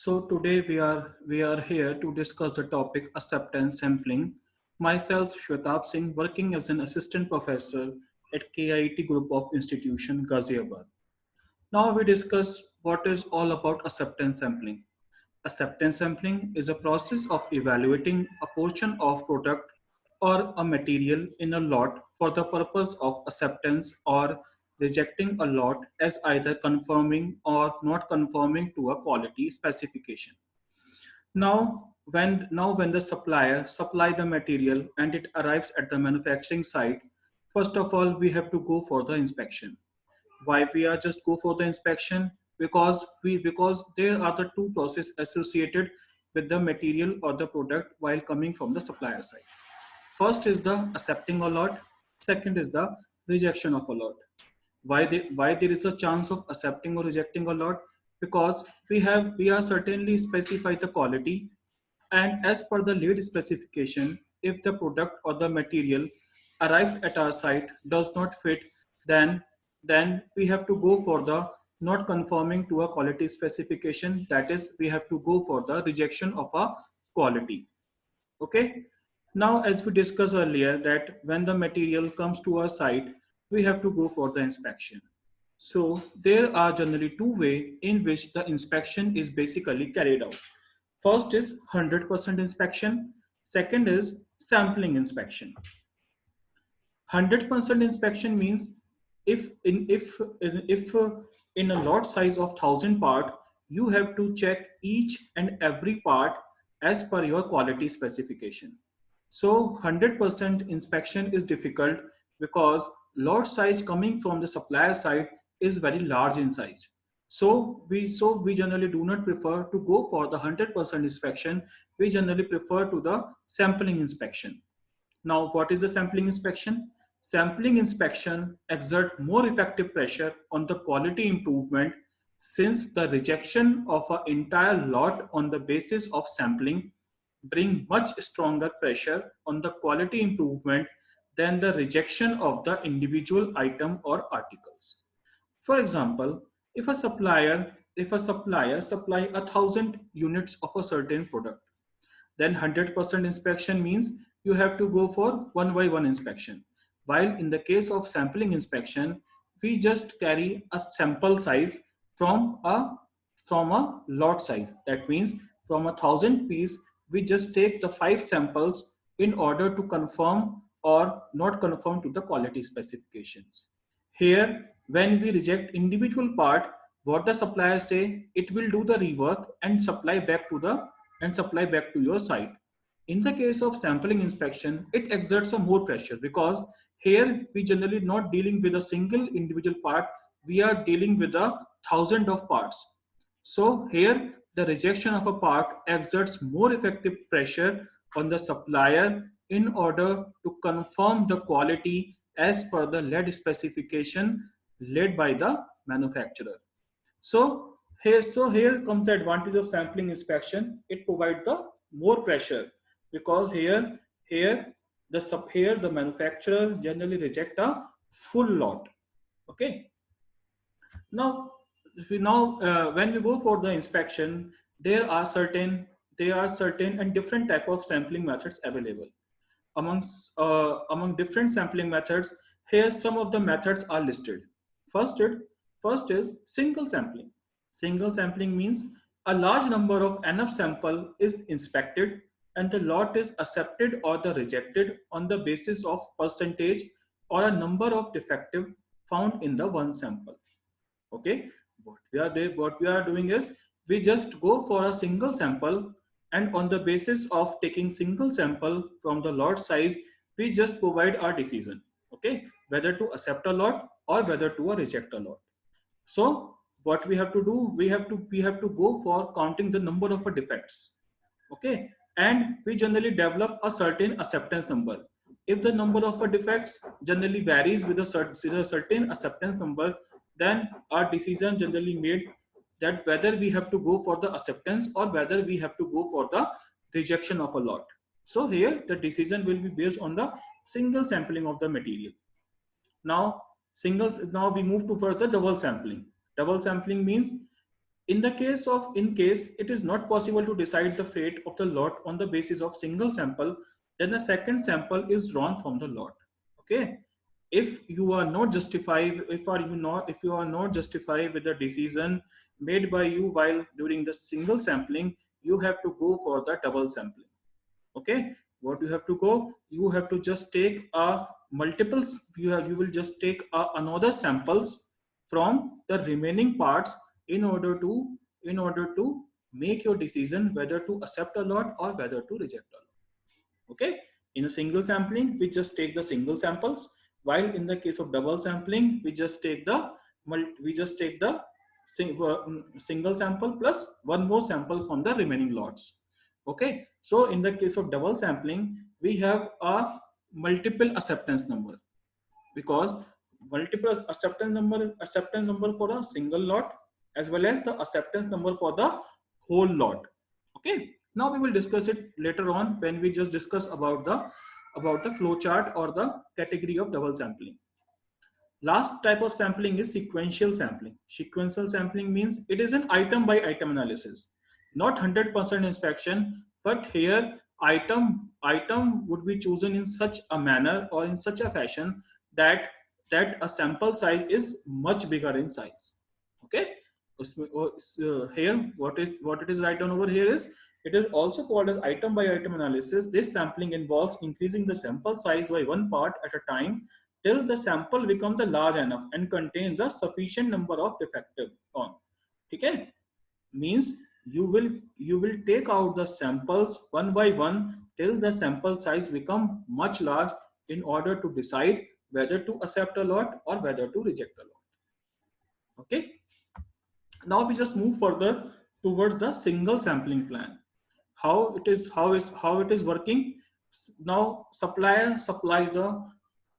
So today we are here to discuss the topic acceptance sampling. Myself, Shwetab Singh, working as an assistant professor at KIT Group of Institution, Ghaziabad. Now we discuss what is all about acceptance sampling. Acceptance sampling is a process of evaluating a portion of product or a material in a lot for the purpose of acceptance or rejecting a lot as either conforming or not conforming to a quality specification. Now when the supplier supply the material and it arrives at the manufacturing site, first of all we have to go for the inspection. Why we are just go for the inspection? Because there are the two process associated with the material or the product while coming from the supplier side. First is the accepting a lot, second is the rejection of a lot. Why there is a chance of accepting or rejecting a lot? Because we are certainly specified the quality, and as per the lead specification, if the product or the material arrives at our site does not fit, then we have to go for the not conforming to a quality specification. That is, we have to go for the rejection of a quality. Okay. Now, as we discussed earlier, that when the material comes to our site, we have to go for the inspection. So there are generally two ways in which the inspection is basically carried out. First is 100% inspection. Second is sampling inspection. 100% inspection means if in a lot size of 1,000 part, you have to check each and every part as per your quality specification. So 100% inspection is difficult because lot size coming from the supplier side is very large in size. So we generally do not prefer to go for the 100% inspection. We generally prefer to the sampling inspection. Now, what is the sampling inspection? Sampling inspection exert more effective pressure on the quality improvement, since the rejection of an entire lot on the basis of sampling bring much stronger pressure on the quality improvement than the rejection of the individual item or articles. For example, if a supplier supply 1,000 units of a certain product, then 100% inspection means you have to go for one by one inspection. While in the case of sampling inspection, we just carry a sample size from a from a lot size. That means from 1,000 piece, we just take the 5 samples in order to confirm or not conform to the quality specifications. Here, when we reject individual part, what the supplier say, it will do the rework and supply back to your site. In the case of sampling inspection, it exerts a more pressure because here we generally not dealing with a single individual part, we are dealing with a thousand of parts. So here the rejection of a part exerts more effective pressure on the supplier in order to confirm the quality as per the lead specification led by the manufacturer. So here comes the advantage of sampling inspection. It provides the more pressure because here the manufacturer generally reject a full lot. Okay. Now, when we go for the inspection, there are certain and different type of sampling methods available. Among different sampling methods, here some of the methods are listed. First, it, first is single sampling. Single sampling means a large number of enough sample is inspected and the lot is accepted or the rejected on the basis of percentage or a number of defective found in the one sample. Okay, what we are doing is we just go for a single sample, and on the basis of taking single sample from the lot size, we just provide our decision. Okay, whether to accept a lot or whether to reject a lot. So what we have to do, we have to go for counting the number of defects. Okay, and we generally develop a certain acceptance number. If the number of defects generally varies with a certain acceptance number, then our decision generally made that whether we have to go for the acceptance or whether we have to go for the rejection of a lot. So here the decision will be based on the single sampling of the material. Now, now we move towards the double sampling. Double sampling means In case it is not possible to decide the fate of the lot on the basis of single sample, then a second sample is drawn from the lot. Okay. If you are not justified, if you are not justified with the decision made by you while during the single sampling, you have to go for the double sampling. Okay, what you have to go, you have to just take a multiples, you will just take another samples from the remaining parts in order to make your decision whether to accept a lot or whether to reject a lot. Okay, in a single sampling we just take the single samples, while in the case of double sampling we just take the single sample plus one more sample from the remaining lots. Okay, so in the case of double sampling we have a multiple acceptance number, because multiple acceptance number for a single lot as well as the acceptance number for the whole lot. Okay, now we will discuss it later on when we just discuss about the flow chart or the category of double sampling. Last type of sampling is sequential sampling. Sequential sampling means it is an item by item analysis, not 100% inspection, but here item would be chosen in such a manner or in such a fashion that a sample size is much bigger in size. Okay, here what it is right down over here is, it is also called as item by item analysis. This sampling involves increasing the sample size by one part at a time till the sample become the large enough and contains the sufficient number of defective on. Okay, means you will take out the samples one by one till the sample size become much large in order to decide whether to accept a lot or whether to reject a lot. Okay, now we just move further towards the single sampling plan. How it is working. Now supplier supplies the,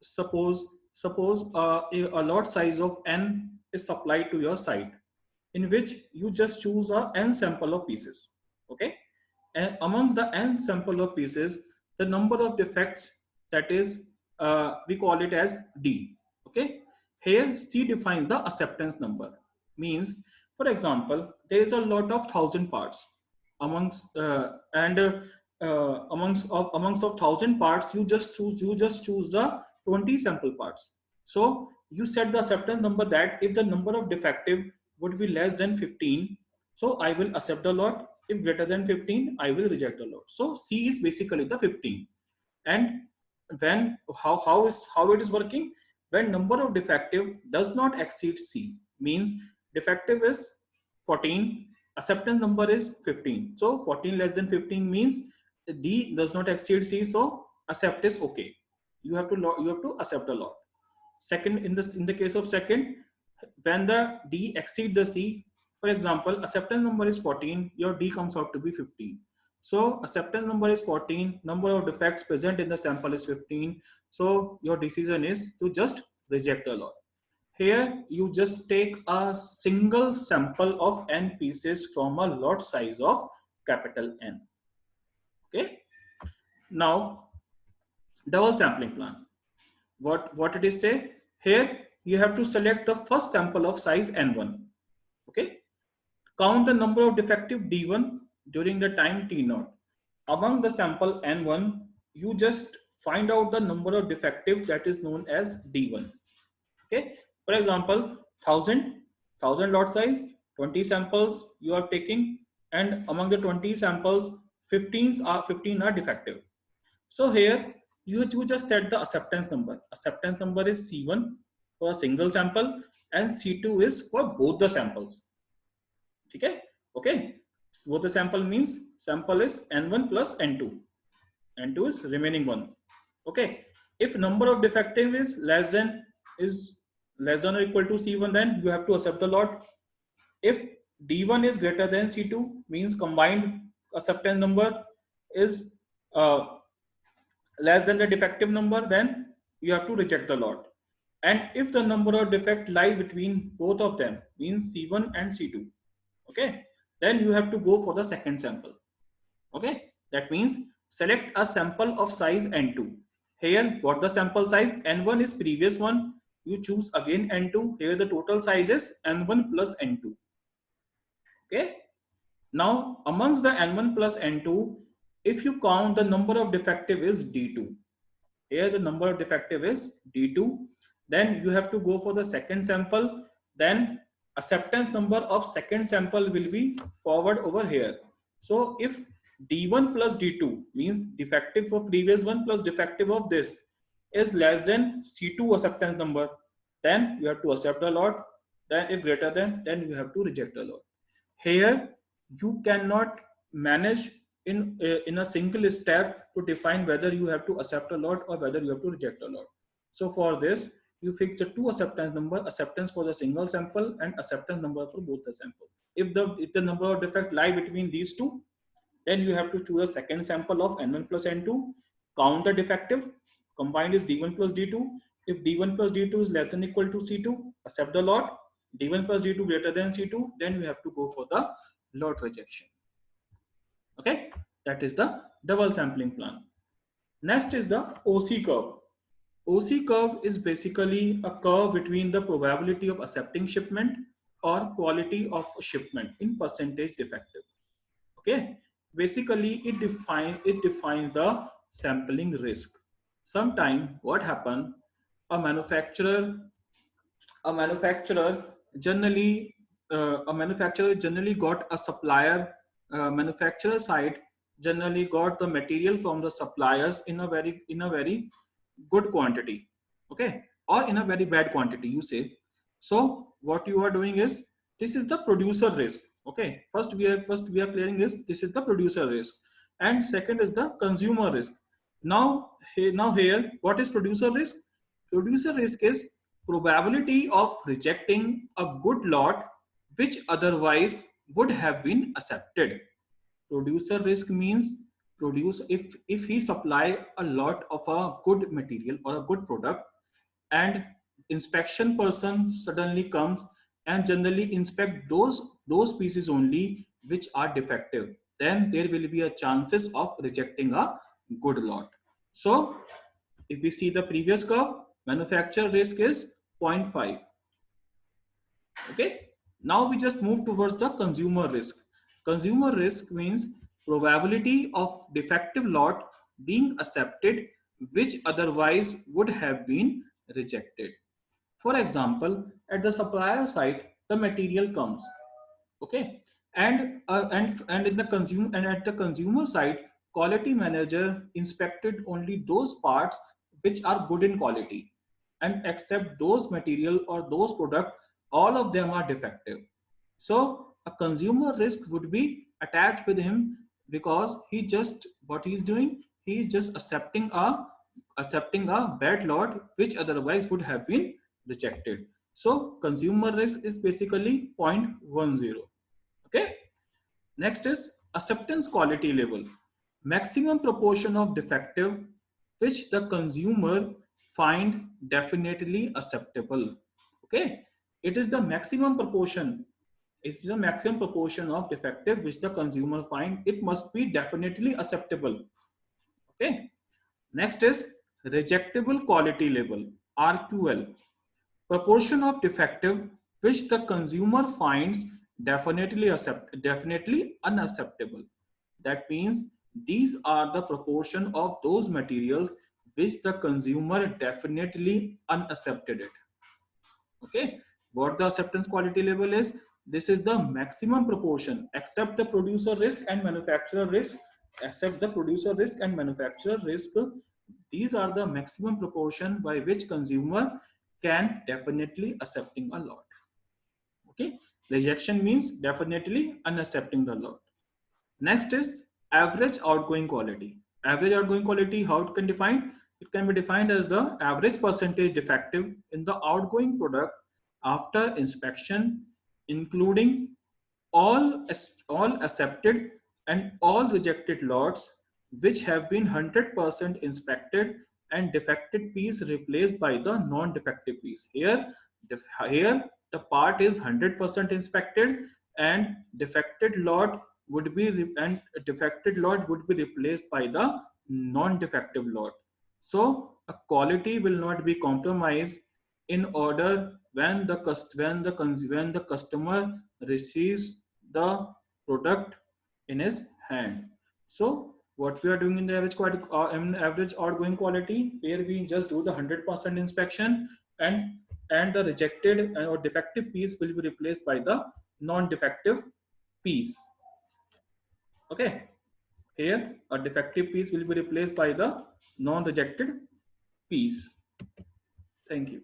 suppose a lot size of n is supplied to your site, in which you just choose a n sample of pieces. Okay, and amongst the n sample of pieces, the number of defects, that is we call it as d. Okay, here C defines the acceptance number. Means, for example, there is a lot of 1,000 parts amongst amongst of 1,000 parts, you just choose the 20 sample parts. So you set the acceptance number that if the number of defective would be less than 15, so I will accept the lot. If greater than 15, I will reject the lot. So C is basically the 15. And when how it is working, when number of defective does not exceed C, means defective is 14, acceptance number is 15. So 14 less than 15 means D does not exceed C, so accept is okay. You have to accept a lot. Second, in the case of second, when the D exceed the C, for example, acceptance number is 14, your D comes out to be 15. So acceptance number is 14, number of defects present in the sample is 15. So your decision is to just reject a lot. Here you just take a single sample of n pieces from a lot size of capital N. Okay. Now double sampling plan. What it is say? Here you have to select the first sample of size n1. Okay. Count the number of defective d1 during the time t0. Among the sample n1, you just find out the number of defective that is known as d1. Okay. For example, 1,000 lot size, 20 samples you are taking, and among the 20 samples, 15 are defective. So here you just set the acceptance number. Acceptance number is C1 for a single sample and C2 is for both the samples. Okay. Okay. Both the sample means sample is N1 plus N2. N2 is remaining one. Okay. If number of defective is less than or equal to C1, then you have to accept the lot. If D1 is greater than C2, means combined acceptance number is less than the defective number, then you have to reject the lot. And if the number of defect lie between both of them, means C1 and C2, okay, then you have to go for the second sample. Okay, that means select a sample of size N2. Here, what the sample size N1 is previous one, you choose again N2. Here the total size is N1 plus N2. Okay. Now, amongst the N1 plus N2, if you count the number of defective is D2. Here the number of defective is D2. Then you have to go for the second sample. Then acceptance number of second sample will be forward over here. So if D1 plus D2 means defective for previous one plus defective of this is less than C2 acceptance number, then you have to accept a lot. Then if greater than, then you have to reject a lot. Here you cannot manage in a single step to define whether you have to accept a lot or whether you have to reject a lot. So for this, you fix the two acceptance number, acceptance for the single sample and acceptance number for both the samples. If the number of defect lie between these two, then you have to choose a second sample of N1 plus N2, count the defective, combined is D1 plus D2. If D1 plus D2 is less than equal to C2, accept the lot. D1 plus D2 greater than C2, then you have to go for the lot rejection. Okay, that is the double sampling plan. Next is the OC curve. OC curve is basically a curve between the probability of accepting shipment or quality of shipment in percentage defective. Okay, basically it defines the sampling risk. Sometime what happen, a manufacturer a manufacturer generally got a supplier, manufacturer side generally got the material from the suppliers in a very good quantity, okay, or in a very bad quantity, you say. So what you are doing is, this is the producer risk. Okay, first we are clearing this is the producer risk, and second is the consumer risk. Now here, what is producer risk? Producer risk is probability of rejecting a good lot which otherwise would have been accepted. Producer risk means, produce if he supply a lot of a good material or a good product, and inspection person suddenly comes and generally inspect those pieces only which are defective, then there will be a chances of rejecting a good lot. So if we see the previous curve, manufacturer risk is zero point 0.5. Okay. Now we just move towards the consumer risk. Consumer risk means probability of defective lot being accepted which otherwise would have been rejected. For example, at the supplier side, the material comes, okay, and in the consumer and at the consumer side, quality manager inspected only those parts which are good in quality, and except those material or those product, all of them are defective. So a consumer risk would be attached with him, because he just, what he is doing, he is just accepting a bad lot which otherwise would have been rejected. So consumer risk is basically 0.10. Okay. Next is acceptance quality level. Maximum proportion of defective which the consumer find definitely acceptable. Okay. It is the maximum proportion. It's the maximum proportion of defective which the consumer find it must be definitely acceptable. Okay. Next is rejectable quality level, RQL. Proportion of defective which the consumer finds definitely unacceptable. That means these are the proportion of those materials which the consumer definitely unaccepted it. Okay, what the acceptance quality level is, this is the maximum proportion, except the producer risk and manufacturer risk, except the producer risk and manufacturer risk. These are the maximum proportion by which consumer can definitely accepting a lot. Okay, rejection means definitely unaccepting the lot. Next is average outgoing quality. Average outgoing quality, how it can define? It can be defined as the average percentage defective in the outgoing product after inspection, including all, all accepted and all rejected lots which have been 100% inspected and defected piece replaced by the non-defective piece. Here the part is 100% inspected and defected lot would be replaced by the non-defective lot. So a quality will not be compromised in order when the customer receives the product in his hand. So what we are doing in the average outgoing quality, where we just do the 100% inspection, and the rejected or defective piece will be replaced by the non-defective piece. Okay, here a defective piece will be replaced by the non-rejected piece. Thank you.